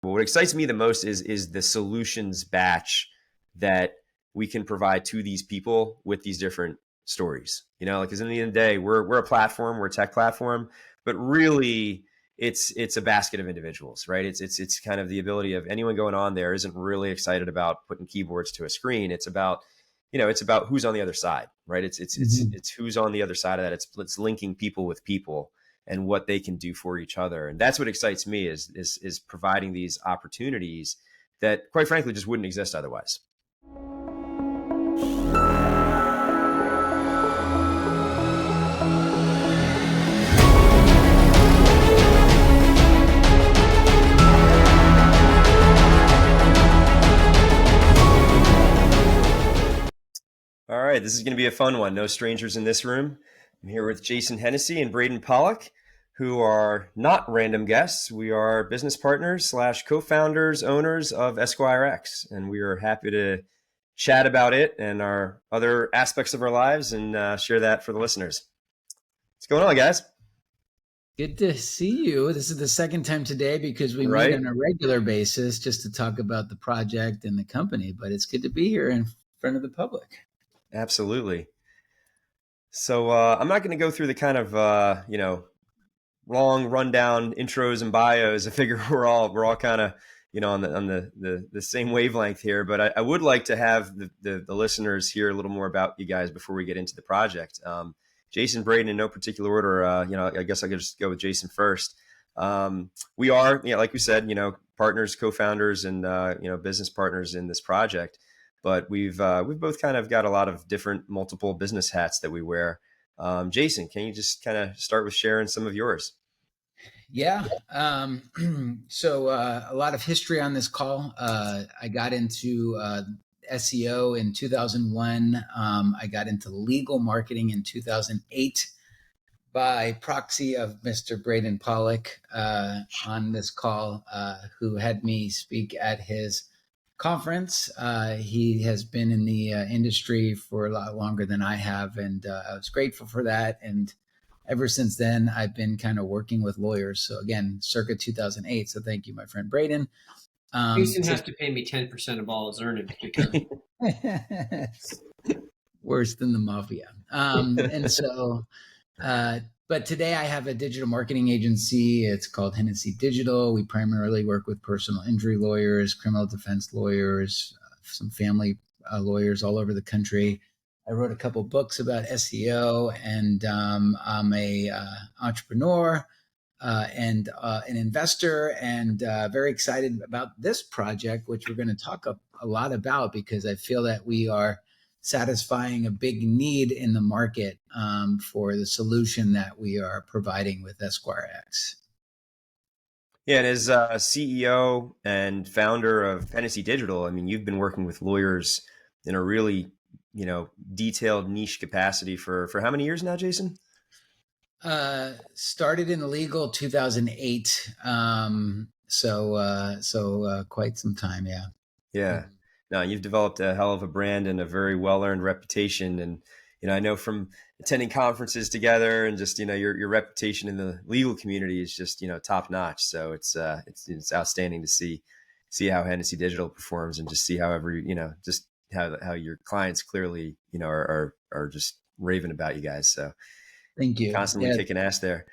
Well, what excites me the most is the solutions batch that we can provide to these people with these different stories. Like, because in the end of the day, we're a platform, we're a tech platform, but really it's a basket of individuals, right? It's kind of the ability of anyone going on there isn't really excited about putting keyboards to a screen. It's about it's about who's on the other side, right? It's who's on the other side of that. It's linking people with people and what they can do for each other. And that's what excites me is providing these opportunities that, quite frankly, just wouldn't exist otherwise. All right, this is going to be a fun one. No strangers in this room. I'm here with Jason Hennessey and Braden Pollock, who are not random guests. We are business partners / co-founders, owners of EsquireX, and we are happy to chat about it and our other aspects of our lives and share that for the listeners. What's going on, guys? Good to see you. This is the second time today because we meet on a regular basis just to talk about the project and the company, but it's good to be here in front of the public. Absolutely. So I'm not going to go through the kind of long rundown intros and bios. I figure we're all kind of on the same wavelength here. But I would like to have the listeners hear a little more about you guys before we get into the project. Jason, Braden, in no particular order. I guess I could just go with Jason first. We are, like we said, partners, co-founders, and business partners in this project. But we've both kind of got a lot of different multiple business hats that we wear. Jason, can you just kind of start with sharing some of yours? Yeah. So a lot of history on this call. I got into SEO in 2001. I got into legal marketing in 2008 by proxy of Mr. Braden Pollock on this call, who had me speak at his conference. He has been in the industry for a lot longer than I have, and I was grateful for that. And ever since then, I've been kind of working with lawyers. So again, circa 2008. So thank you, my friend Braden. Jason has to pay me 10% of all his earnings because worse than the mafia. And so, but today I have a digital marketing agency. It's called Hennessey Digital. We primarily work with personal injury lawyers, criminal defense lawyers, some family lawyers all over the country. I wrote a couple books about SEO, and I'm a entrepreneur and an investor, and very excited about this project, which we're going to talk a lot about because I feel that we are satisfying a big need in the market for the solution that we are providing with EsquireX. Yeah, and as CEO and founder of Hennessey Digital, I mean, you've been working with lawyers in a really, detailed niche capacity for how many years now, Jason? Started in legal 2008. So quite some time. Yeah. Yeah. No, you've developed a hell of a brand and a very well-earned reputation. And, I know from attending conferences together and just, your reputation in the legal community is just, top notch. So it's outstanding to see how Hennessey Digital performs and just see just how your clients clearly, are just raving about you guys. So thank you. Constantly kicking ass there.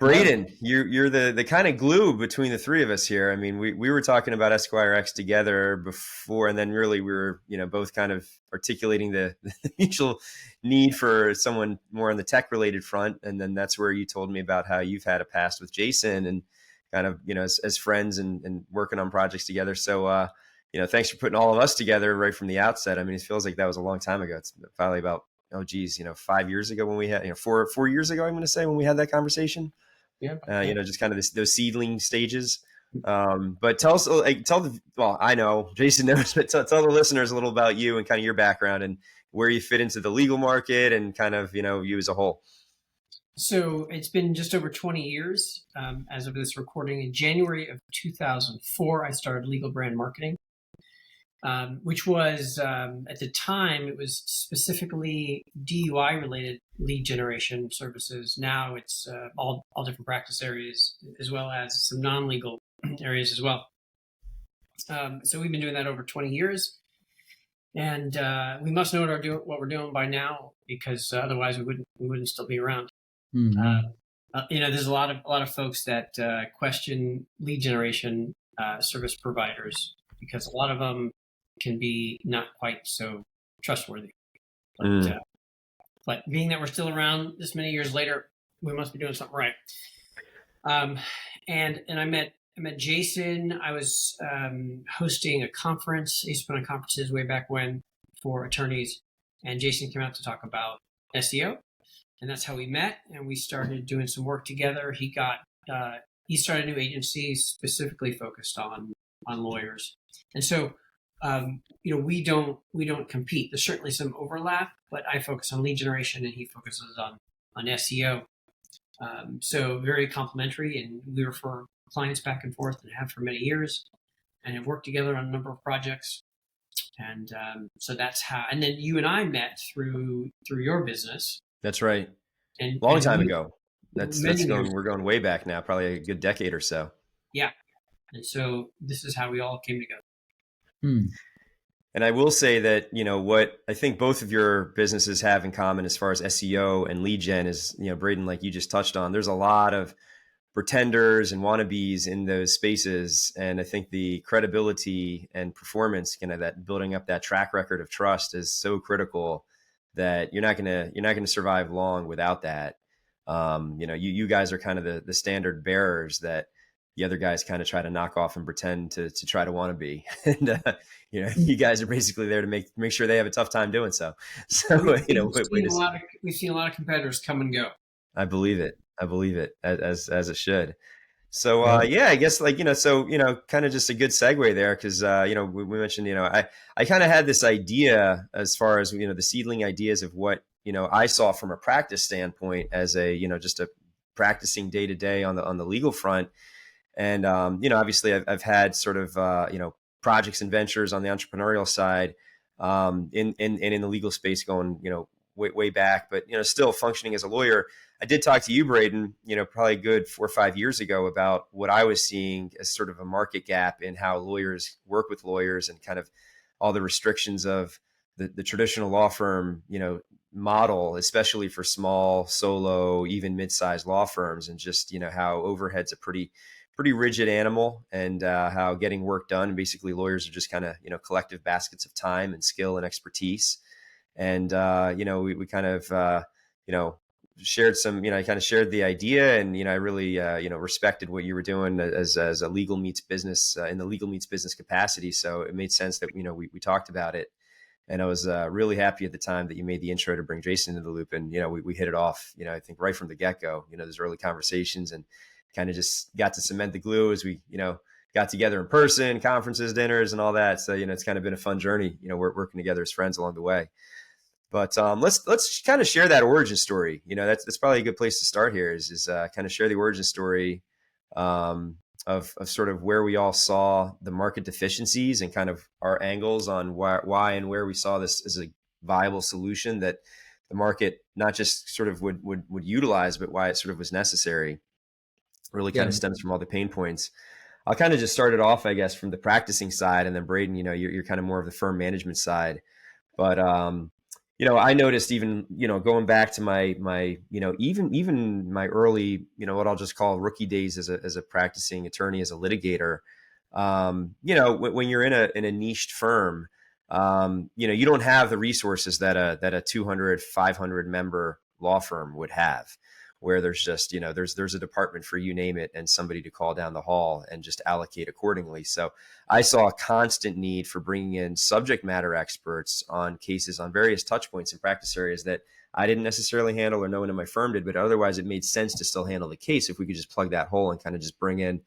Braden, you're the kind of glue between the three of us here. I mean, we were talking about EsquireX together before, and then really we were, both kind of articulating the mutual need for someone more on the tech related front. And then that's where you told me about how you've had a past with Jason and kind of, as friends and working on projects together. So, thanks for putting all of us together right from the outset. I mean, it feels like that was a long time ago. It's probably about 5 years ago when we had, 4 years ago, I'm going to say, when we had that conversation. Yeah. Just kind of those seedling stages. But tell us, I know Jason knows, but tell the listeners a little about you and kind of your background and where you fit into the legal market and kind of, you as a whole. So it's been just over 20 years as of this recording. In January of 2004, I started Legal Brand Marketing, which was, at the time, it was specifically DUI-related lead generation services. Now it's all different practice areas, as well as some non-legal areas as well. So we've been doing that over 20 years. And we must know what we're doing by now, because otherwise we wouldn't still be around. Mm-hmm. There's a lot of folks that question lead generation service providers, because a lot of them can be not quite so trustworthy. But being that we're still around this many years later, we must be doing something right. And I met Jason. I was hosting a conference. I used to put on conferences way back when for attorneys, and Jason came out to talk about SEO, and that's how we met. And we started doing some work together. He started a new agency specifically focused on lawyers, and so we don't compete. There's certainly some overlap, but I focus on lead generation and he focuses on SEO. So very complementary, and we refer clients back and forth and have for many years, and have worked together on a number of projects. And so that's how. And then you and I met through your business. That's right. And long time ago. We're going way back now, probably a good decade or so. Yeah. And so this is how we all came together. And I will say that, what I think both of your businesses have in common as far as SEO and lead gen is, Braden, like you just touched on, there's a lot of pretenders and wannabes in those spaces. And I think the credibility and performance, that building up that track record of trust is so critical that you're not gonna survive long without that. You guys are kind of the standard bearers that the other guys kind of try to knock off and pretend to try to want to be. And, you guys are basically there to make sure they have a tough time doing so. So, we've seen a lot of competitors come and go. I believe it as it should. So, I guess kind of just a good segue there. Cause, we mentioned, I kind of had this idea as far as, the seedling ideas of what, I saw from a practice standpoint as just a practicing day to day on the legal front. And, obviously I've had sort of, projects and ventures on the entrepreneurial side, in the legal space going, way back, but, still functioning as a lawyer. I did talk to you, Braden, probably a good 4 or 5 years ago about what I was seeing as sort of a market gap in how lawyers work with lawyers and kind of all the restrictions of the traditional law firm, model, especially for small, solo, even mid-sized law firms, and just, how overhead's a pretty rigid animal, and how getting work done, basically lawyers are just kind of, collective baskets of time and skill and expertise. And, we kind of, shared some, I kind of shared the idea, and, I really, respected what you were doing as a legal meets business, in the legal meets business capacity. So it made sense that, we talked about it. And I was really happy at the time that you made the intro to bring Jason into the loop. And, we hit it off, I think right from the get-go, those early conversations, and kind of just got to cement the glue as we, got together in person, conferences, dinners, and all that. So, it's kind of been a fun journey, we're working together as friends along the way. But let's kind of share that origin story. That's probably a good place to start here is kind of share the origin story of sort of where we all saw the market deficiencies and kind of our angles on why and where we saw this as a viable solution that the market not just sort of would utilize, but why it sort of was necessary. Really kind of stems from all the pain points. I'll kind of just start it off, I guess, from the practicing side, and then Braden, you're kind of more of the firm management side. But I noticed even, going back to my even my early, what I'll just call rookie days as a practicing attorney, as a litigator, when you're in a niched firm, you don't have the resources that a 200, 500 member law firm would have, where there's just, there's a department for you name it and somebody to call down the hall and just allocate accordingly. So I saw a constant need for bringing in subject matter experts on cases on various touch points and practice areas that I didn't necessarily handle or no one in my firm did, but otherwise it made sense to still handle the case if we could just plug that hole and kind of just bring in,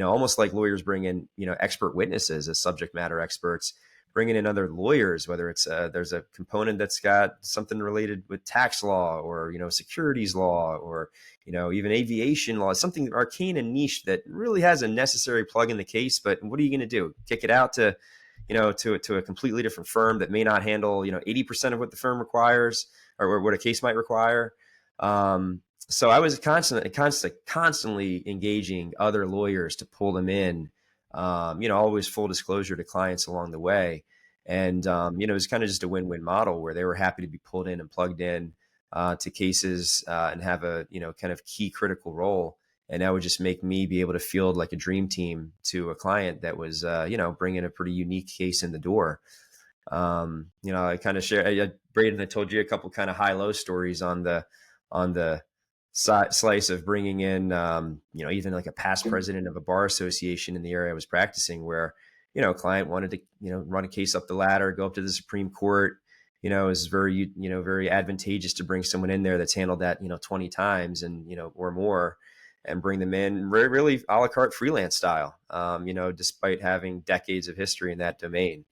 almost like lawyers bring in, expert witnesses as subject matter experts, bringing in other lawyers, whether it's there's a component that's got something related with tax law or, securities law or, even aviation law, something arcane and niche that really has a necessary plug in the case. But what are you going to do? Kick it out to, to a completely different firm that may not handle, 80% of what the firm requires or what a case might require. So I was constantly engaging other lawyers to pull them in always full disclosure to clients along the way. And, it was kind of just a win-win model where they were happy to be pulled in and plugged in to cases and have a, kind of key critical role. And that would just make me be able to field like a dream team to a client that was, bringing a pretty unique case in the door. I kind of share, Braden, I told you a couple kind of high-low stories on the slice of bringing in, even like a past president of a bar association in the area I was practicing where, a client wanted to, run a case up the ladder, go up to the Supreme Court. It was very, very advantageous to bring someone in there that's handled that, 20 times and, or more, and bring them in really a la carte freelance style, despite having decades of history in that domain.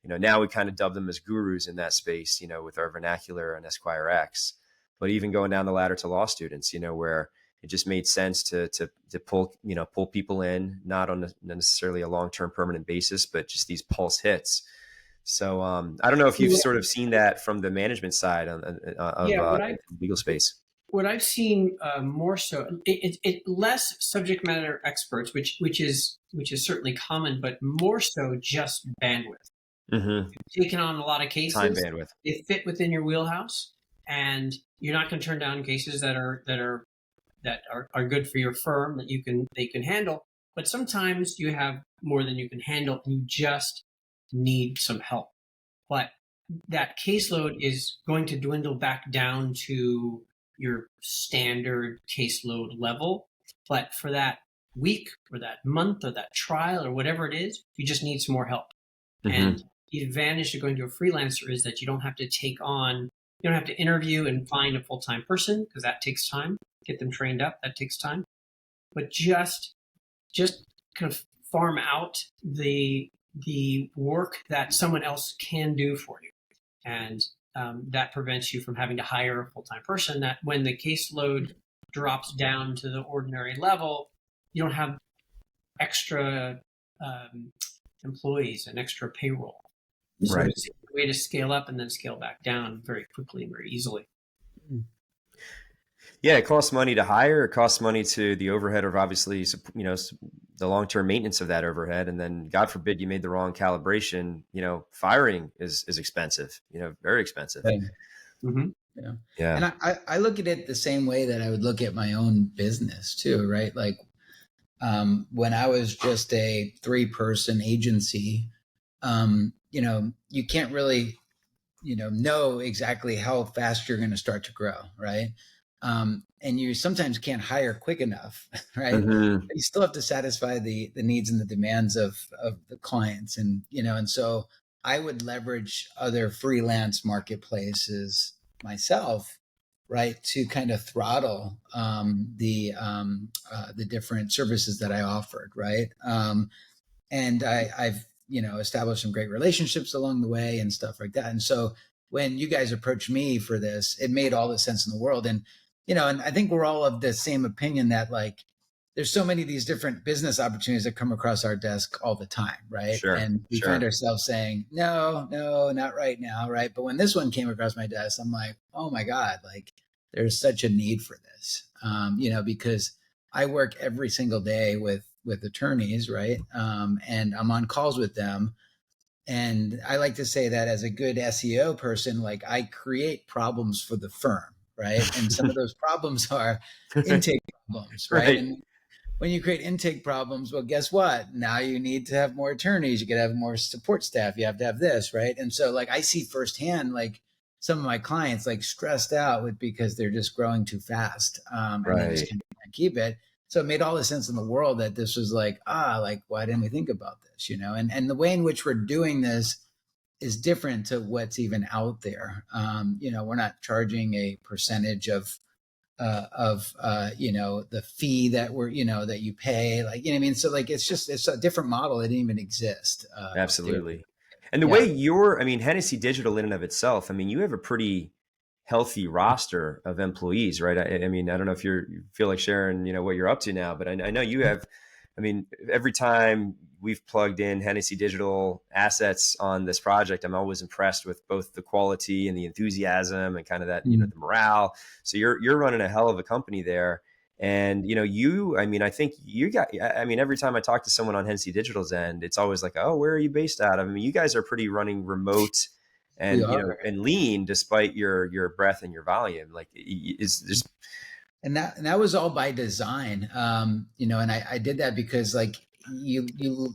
Now we kind of dub them as gurus in that space, with our vernacular and EsquireX. But even going down the ladder to law students, where it just made sense to pull people in, not on necessarily a long-term permanent basis, but just these pulse hits. So I don't know if you've sort of seen that from the management side of legal space. What I've seen more so, it less subject matter experts, which is certainly common, but more so just bandwidth. Mm-hmm. You've taken on a lot of cases. Time bandwidth. They fit within your wheelhouse, and you're not going to turn down cases that are good for your firm that they can handle. But sometimes you have more than you can handle, and you just need some help. But that caseload is going to dwindle back down to your standard caseload level. But for that week or that month or that trial or whatever it is, you just need some more help. Mm-hmm. And the advantage of going to a freelancer is that you don't have to interview and find a full-time person, because that takes time. Get them trained up, that takes time. But just kind of farm out the work that someone else can do for you. And that prevents you from having to hire a full-time person, that when the caseload drops down to the ordinary level, you don't have extra employees and extra payroll. So right. It's a way to scale up and then scale back down very quickly and very easily. Yeah, it costs money to hire. It costs money to the overhead of obviously, the long-term maintenance of that overhead. And then God forbid you made the wrong calibration, firing is expensive, very expensive. Right. Mm-hmm. Yeah. And I look at it the same way that I would look at my own business too, right? Like when I was just a 3-person agency, you can't really, know exactly how fast you're going to start to grow, right? And you sometimes can't hire quick enough, right? Mm-hmm. But you still have to satisfy the needs and the demands of the clients. And, and so I would leverage other freelance marketplaces myself, right, to kind of throttle the different services that I offered, right? And I've established some great relationships along the way and stuff like that. And so when you guys approached me for this, it made all the sense in the world. And and I think we're all of the same opinion that like there's so many of these different business opportunities that come across our desk all the time, right? Sure, and we find ourselves saying, no, not right now, right? But when this one came across my desk, I'm like, oh my God, like there's such a need for this, because I work every single day with attorneys, right? And I'm on calls with them. And I like to say that as a good SEO person, like I create problems for the firm, right? And some of those problems are intake problems, right? And when you create intake problems, well, guess what? Now you need to have more attorneys. You got to have more support staff. You have to have this, right? And so like I see firsthand, like some of my clients like stressed out because they're just growing too fast. And they just can't keep it. So it made all the sense in the world that this was like, why didn't we think about this? And the way in which we're doing this is different to what's even out there. We're not charging a percentage of the fee that that you pay, like, what I mean? So like, it's a different model. It didn't even exist. Absolutely. And the way Hennessey Digital in and of itself, you have a pretty healthy roster of employees, right? I don't know if you feel like sharing, what you're up to now, but I know you have, every time we've plugged in Hennessey Digital assets on this project, I'm always impressed with both the quality and the enthusiasm and kind of that, the morale. So you're running a hell of a company there. And, I mean, I think every time I talk to someone on Hennessey Digital's end, it's always like, oh, where are you based out of? I mean, you guys are pretty running remote We and, are. and lean despite your breadth and your volume. Like, is there's And that was all by design. And I did that because like you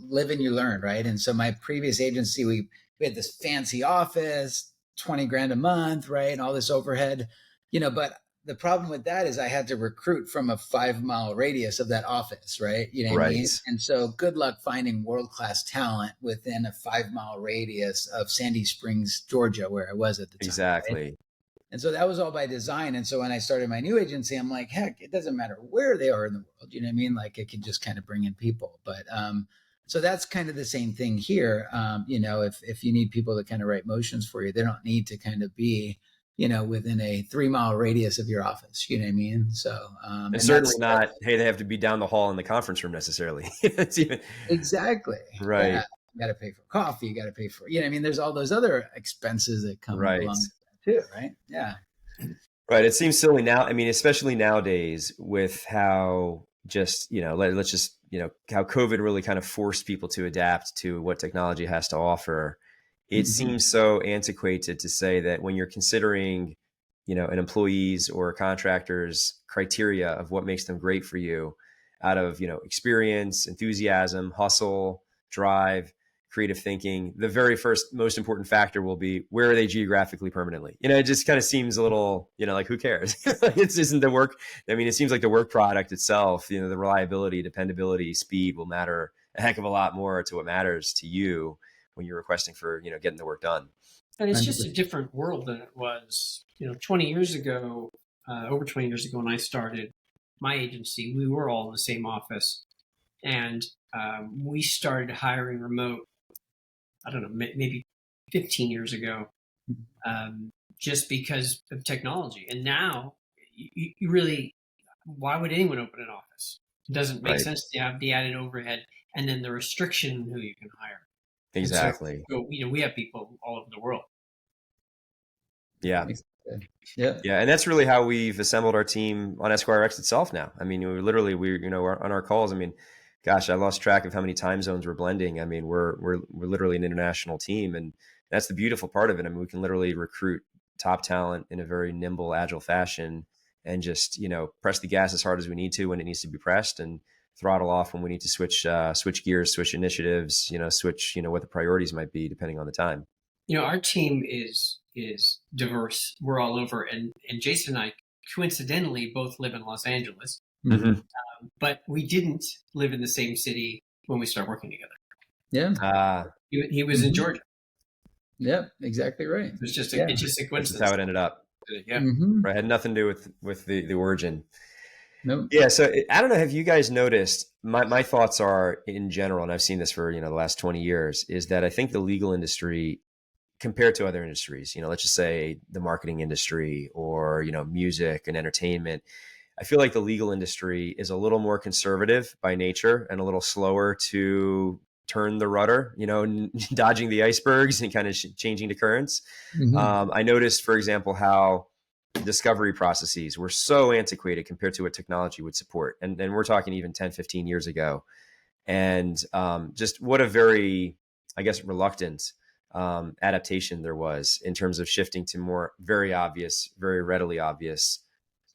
live and you learn, right? And so my previous agency, we had this fancy office, 20 grand a month, right? And all this overhead, but the problem with that is I had to recruit from a 5 mile radius of that office, right? You know what I right. mean? And so good luck finding world-class talent within a 5 mile radius of Sandy Springs, Georgia, where I was at the time. Exactly. Right? And so that was all by design. And so when I started my new agency, I'm like, heck, it doesn't matter where they are in the world. You know what I mean? Like it could just kind of bring in people. But so that's kind of the same thing here. If you need people to kind of write motions for you, they don't need to kind of be, within a 3 mile radius of your office. You know what I mean? So and certainly not, hey, they have to be down the hall in the conference room necessarily. It's even exactly right. Yeah. You got to pay for coffee. You got to pay for, I mean, there's all those other expenses that come along too, right? Yeah. Right. It seems silly now. I mean, especially nowadays with how just, let's just, how COVID really kind of forced people to adapt to what technology has to offer. It seems so antiquated to say that when you're considering, an employee's or a contractor's criteria of what makes them great for you out of, experience, enthusiasm, hustle, drive, creative thinking, the very first most important factor will be where are they geographically permanently? It just kind of seems a little, like who cares? It isn't the work. I mean, it seems like the work product itself, the reliability, dependability, speed will matter a heck of a lot more to what matters to you when you're requesting for, getting the work done. And it's just a different world than it was, 20 years ago, over 20 years ago when I started my agency, we were all in the same office and we started hiring remote, I don't know, maybe 15 years ago, just because of technology. And now you really, why would anyone open an office? It doesn't make sense to have the added overhead and then the restriction on who you can hire. Exactly. So, we have people all over the world. Yeah. Yeah. Yeah. And that's really how we've assembled our team on EsquireX itself now. I mean, we're on our calls. I mean, gosh, I lost track of how many time zones we're blending. I mean, we're literally an international team, and that's the beautiful part of it. I mean, we can literally recruit top talent in a very nimble, agile fashion and just, press the gas as hard as we need to when it needs to be pressed and throttle off when we need to switch gears, switch initiatives, switch, what the priorities might be depending on the time. Our team is diverse. We're all over. And Jason and I coincidentally both live in Los Angeles, but we didn't live in the same city when we started working together. Yeah. He was in Georgia. Yep, exactly right. It's just a coincidence. That's how it ended up. Yeah. Right. Had nothing to do with the origin. Nope. Yeah. So I don't know. Have you guys noticed? My thoughts are in general, and I've seen this for the last 20 years, is that I think the legal industry, compared to other industries, let's just say the marketing industry or music and entertainment, I feel like the legal industry is a little more conservative by nature and a little slower to turn the rudder, dodging the icebergs and kind of changing the currents. I noticed, for example, how discovery processes were so antiquated compared to what technology would support. And we're talking even 10, 15 years ago. And just what a very, I guess, reluctant adaptation there was in terms of shifting to more very obvious, very readily obvious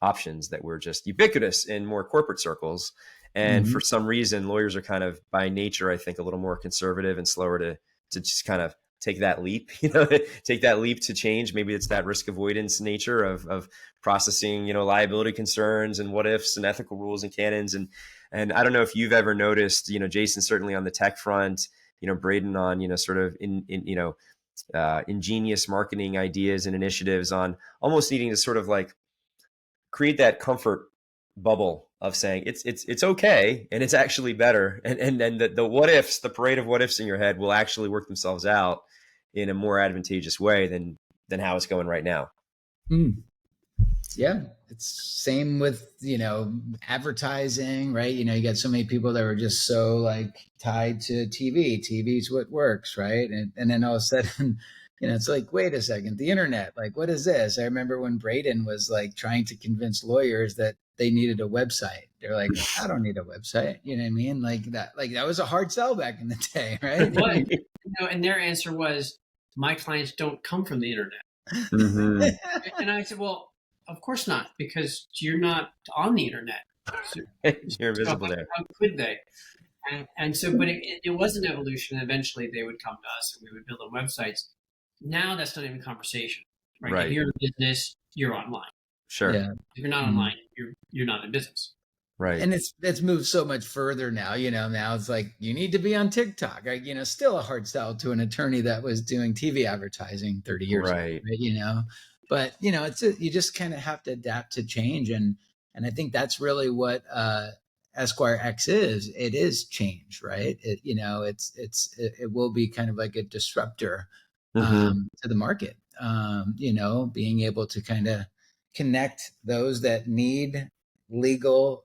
options that were just ubiquitous in more corporate circles. And for some reason, lawyers are kind of by nature, I think, a little more conservative and slower to just kind of take that leap, take that leap to change. Maybe it's that risk avoidance nature of processing, liability concerns and what ifs and ethical rules and canons. And I don't know if you've ever noticed, Jason, certainly on the tech front, Braden on, sort of ingenious marketing ideas and initiatives on almost needing to sort of like create that comfort bubble of saying it's okay and it's actually better, and then the what ifs, the parade of what ifs in your head will actually work themselves out in a more advantageous way than how it's going right now. Yeah, it's same with advertising, right? You got so many people that were just so like tied to TV. TV's what works, right? And then all of a sudden, it's like, wait a second, the internet, like, what is this? I remember when Braden was like trying to convince lawyers that they needed a website. They're like, I don't need a website. You know what I mean? Like that was a hard sell back in the day, right? But, and their answer was, my clients don't come from the internet. Mm-hmm. And I said, well, of course not, because you're not on the internet. So, You're invisible there. How could they? And so, but it was an evolution. Eventually, they would come to us and we would build them websites. Now that's not even a conversation, right? Right. If you're in business, you're online. Sure. Yeah. If you're not online, you're not in business. Right. And it's moved so much further now. Now it's like you need to be on TikTok. Still a hard sell to an attorney that was doing TV advertising 30 years ago. Right? But you just kind of have to adapt to change, and I think that's really what EsquireX is. It is change, right? It will be kind of like a disruptor to the market. Being able to kind of connect those that need legal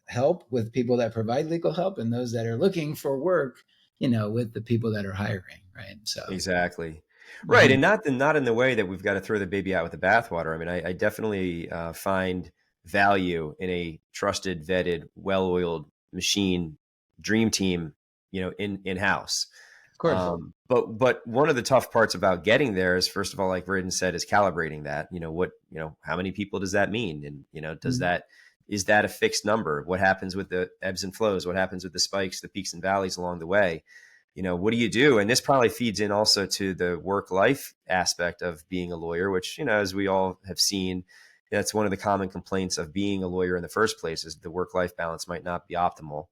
help with people that provide legal help, and those that are looking for work, with the people that are hiring, right? So exactly. Right. And not in the way that we've got to throw the baby out with the bathwater. I mean, I definitely find value in a trusted, vetted, well-oiled machine dream team, in-house. Of course. But one of the tough parts about getting there is, first of all, like Braden said, is calibrating that. How many people does that mean? And is that a fixed number? What happens with the ebbs and flows? What happens with the spikes, the peaks and valleys along the way? What do you do? And this probably feeds in also to the work-life aspect of being a lawyer, which, as we all have seen, that's one of the common complaints of being a lawyer in the first place, is the work-life balance might not be optimal.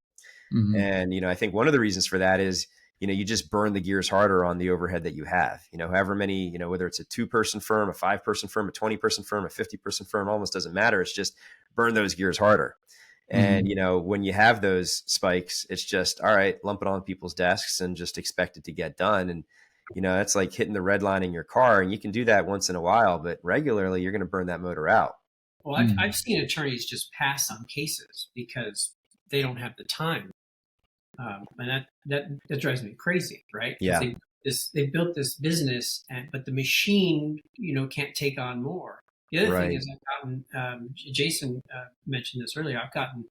Mm-hmm. And, I think one of the reasons for that is, you just burn the gears harder on the overhead that you have, however many, whether it's a 2-person firm, a 5-person firm, a 20-person firm, a 50-person firm, almost doesn't matter. It's just burn those gears harder. And, when you have those spikes, it's just, all right, lump it on people's desks and just expect it to get done. And, that's like hitting the red line in your car, and you can do that once in a while, but regularly you're going to burn that motor out. Well, I've seen attorneys just pass on cases because they don't have the time. And that drives me crazy, right? Yeah. They built this business, but the machine, can't take on more. The other thing is, I've gotten, Jason mentioned this earlier, I've gotten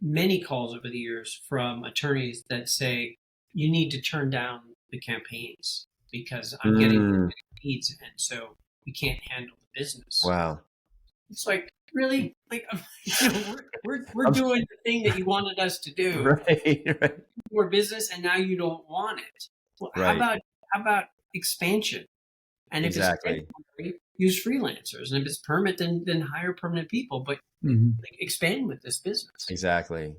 many calls over the years from attorneys that say, you need to turn down the campaigns because I'm getting leads, and so we can't handle the business. Wow. It's like, really? Like, we're doing the thing that you wanted us to do. Right. More business, and now you don't want it. Well, right. How about expansion? And if it's use freelancers, and if it's permanent, then hire permanent people. But expand with this business. Exactly.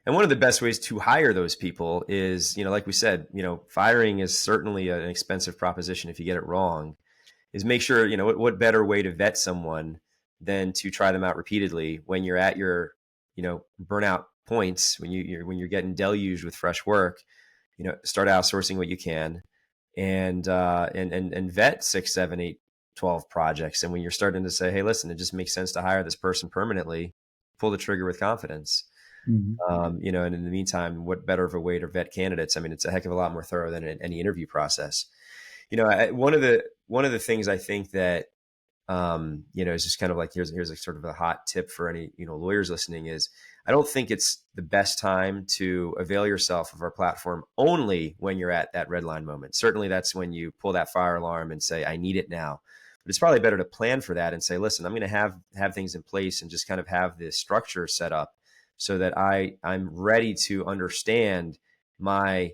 And one of the best ways to hire those people is, like we said, firing is certainly an expensive proposition if you get it wrong. Is make sure, what better way to vet someone than to try them out repeatedly when you're at your, burnout points, when you're getting deluged with fresh work. Start outsourcing what you can, and vet 6, 7, 8, 12 projects. And when you're starting to say, hey, listen, it just makes sense to hire this person permanently, pull the trigger with confidence. And in the meantime, what better of a way to vet candidates? I mean, it's a heck of a lot more thorough than any interview process. One of the things I think that, is just kind of like, here's a sort of a hot tip for any, lawyers listening, is I don't think it's the best time to avail yourself of our platform only when you're at that red line moment. Certainly that's when you pull that fire alarm and say, I need it now. But it's probably better to plan for that and say, listen, I'm going to have things in place and just kind of have this structure set up so that I'm ready to understand my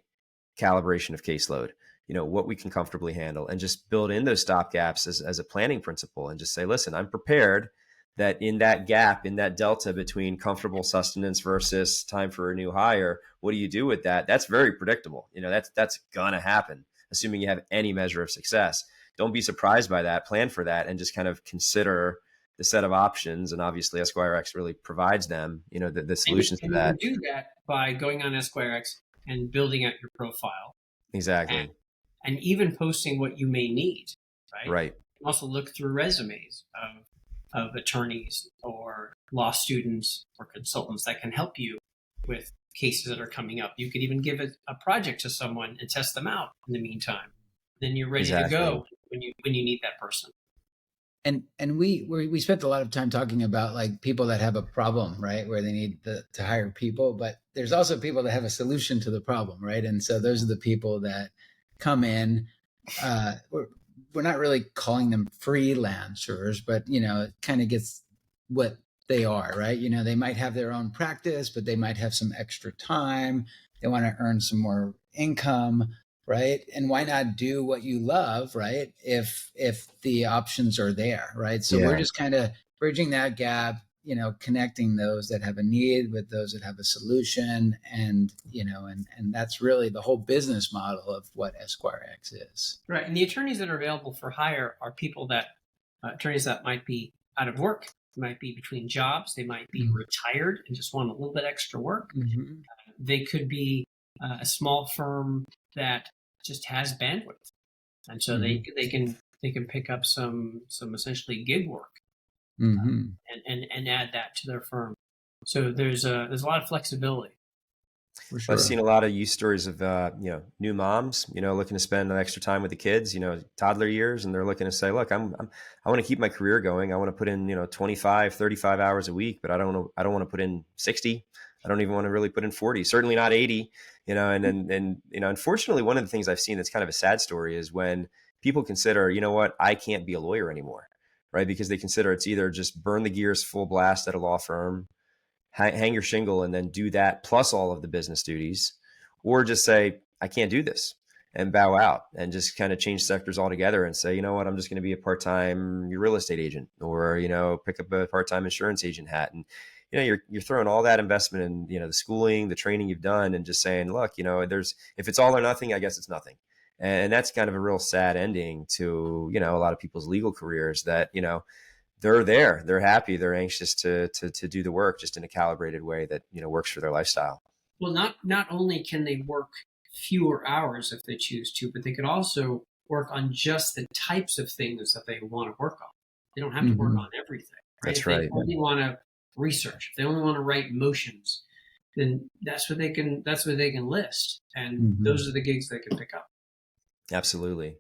calibration of caseload, what we can comfortably handle, and just build in those stop gaps as a planning principle, and just say, listen, I'm prepared that in that gap, in that delta between comfortable sustenance versus time for a new hire, what do you do with that? That's very predictable. That's gonna happen, assuming you have any measure of success. Don't be surprised by that, plan for that, and just kind of consider the set of options. And obviously EsquireX really provides them, the solutions to that. You can do that by going on EsquireX and building out your profile. Exactly. And even posting what you may need, right? Right. You can also look through resumes of attorneys or law students or consultants that can help you with cases that are coming up. You could even give a project to someone and test them out in the meantime. Then you're ready to go when you need that person. And we spent a lot of time talking about like people that have a problem, right, where they need to hire people, but there's also people that have a solution to the problem, right? And so those are the people that come in. We're not really calling them freelancers, but it kind of gets what they are, right? They might have their own practice, but they might have some extra time. They want to earn some more income, right? And why not do what you love, right? If the options are there, right? So we're just kind of bridging that gap, connecting those that have a need with those that have a solution, and and that's really the whole business model of what EsquireX is. Right, and the attorneys that are available for hire are people that attorneys that might be out of work, might be between jobs, they might be retired and just want a little bit extra work. They could be a small firm that just has bandwidth, and so they can pick up some essentially gig work, and add that to their firm. So there's a lot of flexibility. For sure. I've seen a lot of use stories of new moms, looking to spend extra time with the kids, toddler years, and they're looking to say, look, I want to keep my career going. I want to put in 25, 35 hours a week, but I don't want to put in 60. I don't even want to really put in 40, certainly not 80, and unfortunately, one of the things I've seen that's kind of a sad story is when people consider, what, I can't be a lawyer anymore, right? Because they consider it's either just burn the gears full blast at a law firm, hang your shingle and then do that plus all of the business duties, or just say, I can't do this and bow out and just kind of change sectors altogether and say, you know what, I'm just going to be a part-time real estate agent, or, pick up a part-time insurance agent hat. And, you're throwing all that investment in, the schooling, the training you've done, and just saying, look, if it's all or nothing, I guess it's nothing. And that's kind of a real sad ending to, a lot of people's legal careers that, they're there, they're happy, they're anxious to do the work just in a calibrated way that, works for their lifestyle. Well, not only can they work fewer hours if they choose to, but they could also work on just the types of things that they want to work on. They don't have to work on everything. Right? That's if right. They only want to research, if they only want to write motions, then that's what they can list. And those are the gigs they can pick up. Absolutely.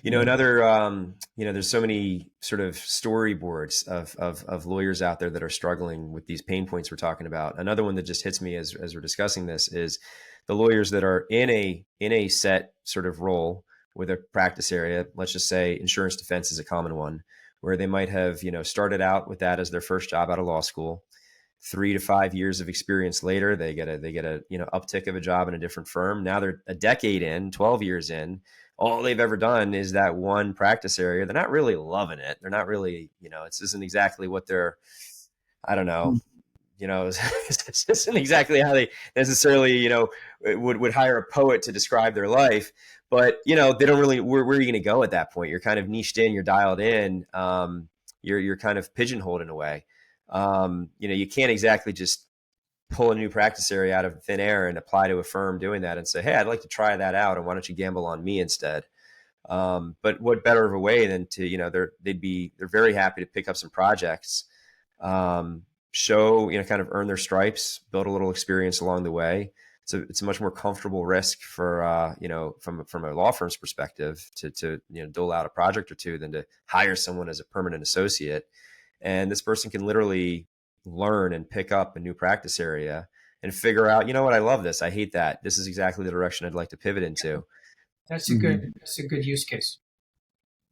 Another, there's so many sort of storyboards of lawyers out there that are struggling with these pain points we're talking about. Another one that just hits me as we're discussing this is the lawyers that are in a set sort of role with a practice area. Let's just say insurance defense is a common one, where they might have, started out with that as their first job out of law school. 3 to 5 years of experience later, they get a uptick of a job in a different firm. Now they're a decade in, 12 years in. All they've ever done is that one practice area. They're not really loving it. They're not really, it isn't exactly what they're, I don't know, it isn't exactly how they necessarily, would hire a poet to describe their life. But, they don't really, where are you going to go at that point? You're kind of niched in, you're dialed in, you're kind of pigeonholed in a way. You can't exactly just pull a new practice area out of thin air and apply to a firm doing that and say, hey, I'd like to try that out, and why don't you gamble on me instead? But what better of a way than to, they're very happy to pick up some projects, show, kind of earn their stripes, build a little experience along the way. It's a much more comfortable risk for, from a law firm's perspective to dole out a project or two than to hire someone as a permanent associate. And this person can literally learn and pick up a new practice area and figure out, what, I love this, I hate that, this is exactly the direction I'd like to pivot into. That's a good use case.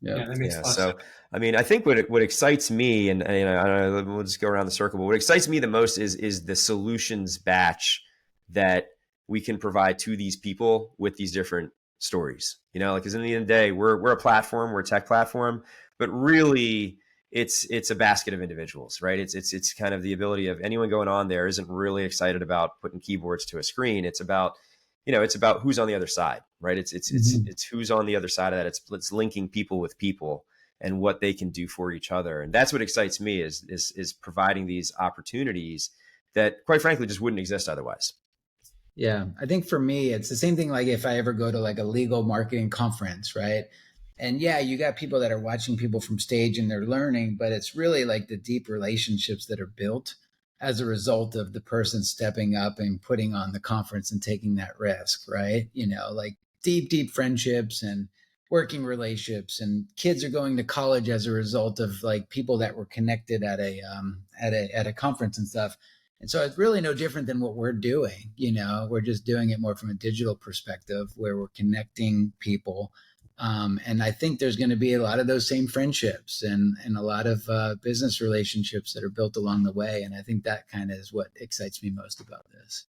Yeah, that makes a lot of sense. I mean, I think what excites me, and we'll just go around the circle, but what excites me the most is the solutions batch that we can provide to these people with these different stories. Because in the end of the day, we're a platform, we're a tech platform, but really it's a basket of individuals, right? It's kind of the ability of anyone going on there isn't really excited about putting keyboards to a screen. It's about, it's about who's on the other side, right? It's who's on the other side of that. It's linking people with people and what they can do for each other. And that's what excites me is providing these opportunities that quite frankly just wouldn't exist otherwise. Yeah. I think for me, it's the same thing. Like if I ever go to like a legal marketing conference, right? And yeah, you got people that are watching people from stage and they're learning, but it's really like the deep relationships that are built as a result of the person stepping up and putting on the conference and taking that risk, right? Like deep friendships and working relationships, and kids are going to college as a result of like people that were connected at a conference and stuff. And so it's really no different than what we're doing. We're just doing it more from a digital perspective where we're connecting people. And I think there's going to be a lot of those same friendships and a lot of business relationships that are built along the way. And I think that kind of is what excites me most about this.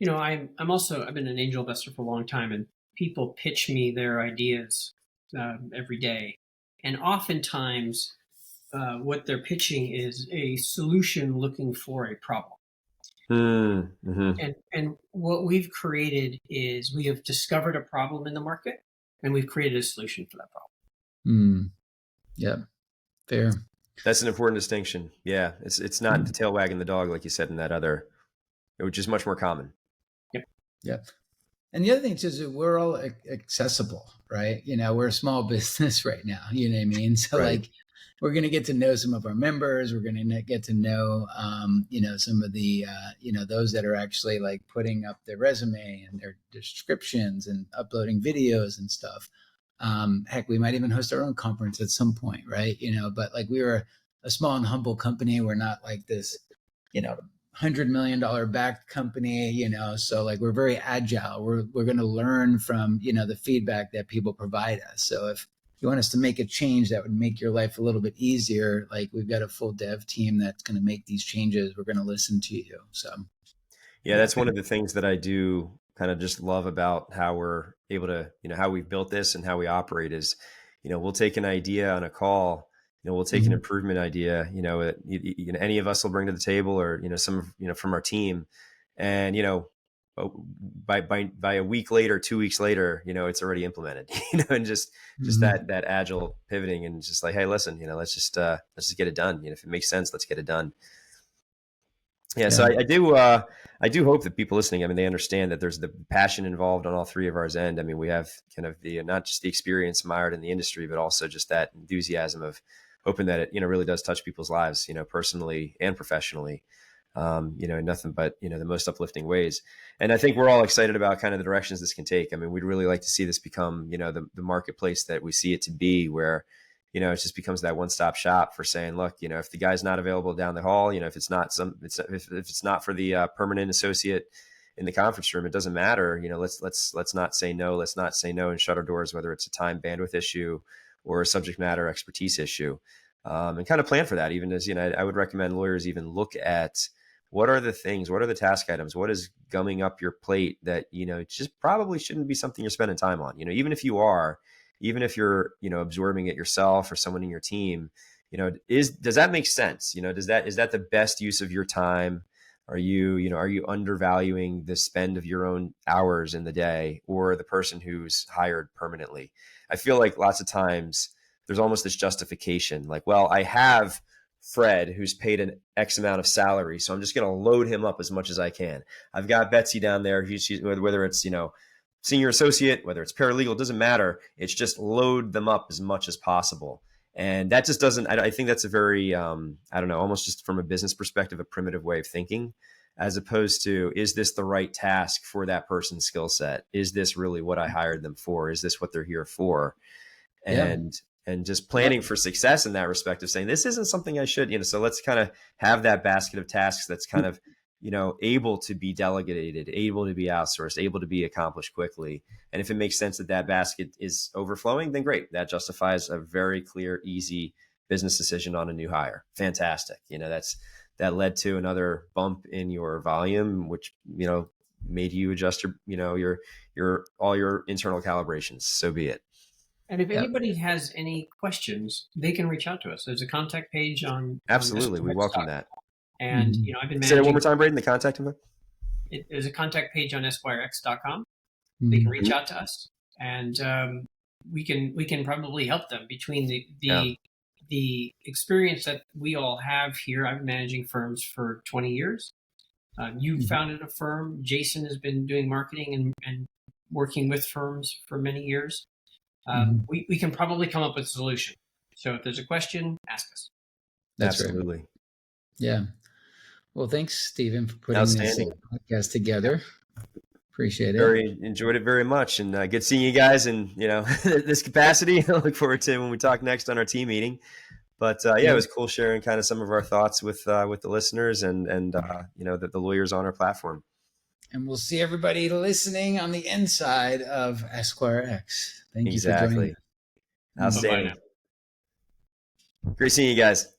I've been an angel investor for a long time, and people pitch me their ideas every day. And oftentimes what they're pitching is a solution looking for a problem. Mm-hmm. And what we've created is we have discovered a problem in the market, and we've created a solution for that problem. Yeah, fair. That's an important distinction. Yeah, it's not the tail wagging the dog like you said in that other, which is much more common. Yep. And the other thing is that we're all accessible, right? We're a small business right now. You know what I mean? So right. Like, we're going to get to know some of our members. We're going to get to know, some of the, those that are actually like putting up their resume and their descriptions and uploading videos and stuff. Heck, we might even host our own conference at some point, right? But like we were a small and humble company. We're not like this, $100 million backed company, so like we're very agile. We're going to learn from, the feedback that people provide us. So if you want us to make a change that would make your life a little bit easier, like we've got a full dev team that's going to make these changes. We're going to listen to you. So yeah, that's one of the things that I do kind of just love about how we're able to, how we've built this and how we operate is, we'll take an idea on a call. We'll take an improvement idea, any of us will bring to the table or, some, from our team. And, by a week later, 2 weeks later, it's already implemented, and just that agile pivoting and just like, hey, listen, let's just get it done. If it makes sense, let's get it done. Yeah. So I do hope that people listening, they understand that there's the passion involved on all three of ours end. We have kind of the, not just the experience mired in the industry, but also just that enthusiasm of hoping that it, really does touch people's lives, personally and professionally, in nothing but, the most uplifting ways. And I think we're all excited about kind of the directions this can take. We'd really like to see this become, the marketplace that we see it to be, where, it just becomes that one-stop shop for saying, look, if the guy's not available down the hall, if it's not if it's not for the permanent associate in the conference room, it doesn't matter. Let's not say no. Let's not say no and shut our doors, whether it's a time bandwidth issue or a subject matter expertise issue, and kind of plan for that. Even as, I would recommend lawyers even look at what are the things, what are the task items, what is gumming up your plate that, just probably shouldn't be something you're spending time on. Even if you are, even if you're, absorbing it yourself or someone in your team, does that make sense? Is that the best use of your time? Are you undervaluing the spend of your own hours in the day or the person who's hired permanently? I feel like lots of times there's almost this justification, like, well, I have Fred who's paid an X amount of salary, so I'm just going to load him up as much as I can. I've got Betsy down there, whether it's, senior associate, whether it's paralegal, doesn't matter. It's just load them up as much as possible. And that just doesn't, I think that's a very, almost just from a business perspective, a primitive way of thinking, as opposed to, is this the right task for that person's skill set? Is this really what I hired them for? Is this what they're here for? And just planning for success in that respect of saying, this isn't something I should, so let's kind of have that basket of tasks that's kind of, able to be delegated, able to be outsourced, able to be accomplished quickly. And if it makes sense that basket is overflowing, then great. That justifies a very clear, easy business decision on a new hire. Fantastic. That led to another bump in your volume, which, made you adjust your all your internal calibrations. So be it. And if anybody has any questions, they can reach out to us. There's a contact page on. Absolutely. We welcome that. And, I've been managing. Say that one more time, Braden, the contact info. There's a contact page on EsquireX.com. They can reach out to us, and we can probably help them between the experience that we all have here. I've been managing firms for 20 years. You founded a firm. Jason has been doing marketing and working with firms for many years. We can probably come up with a solution. So if there's a question, ask us. That's absolutely. Right. Yeah. Well, thanks, Stephen, for putting this podcast together. Appreciate it. Very enjoyed it very much, and good seeing you guys in this capacity. I look forward to when we talk next on our team meeting. But yeah, it was cool sharing kind of some of our thoughts with the listeners and the lawyers on our platform. And we'll see everybody listening on the inside of EsquireX. Thank you for joining us. Outstanding. Great seeing you guys.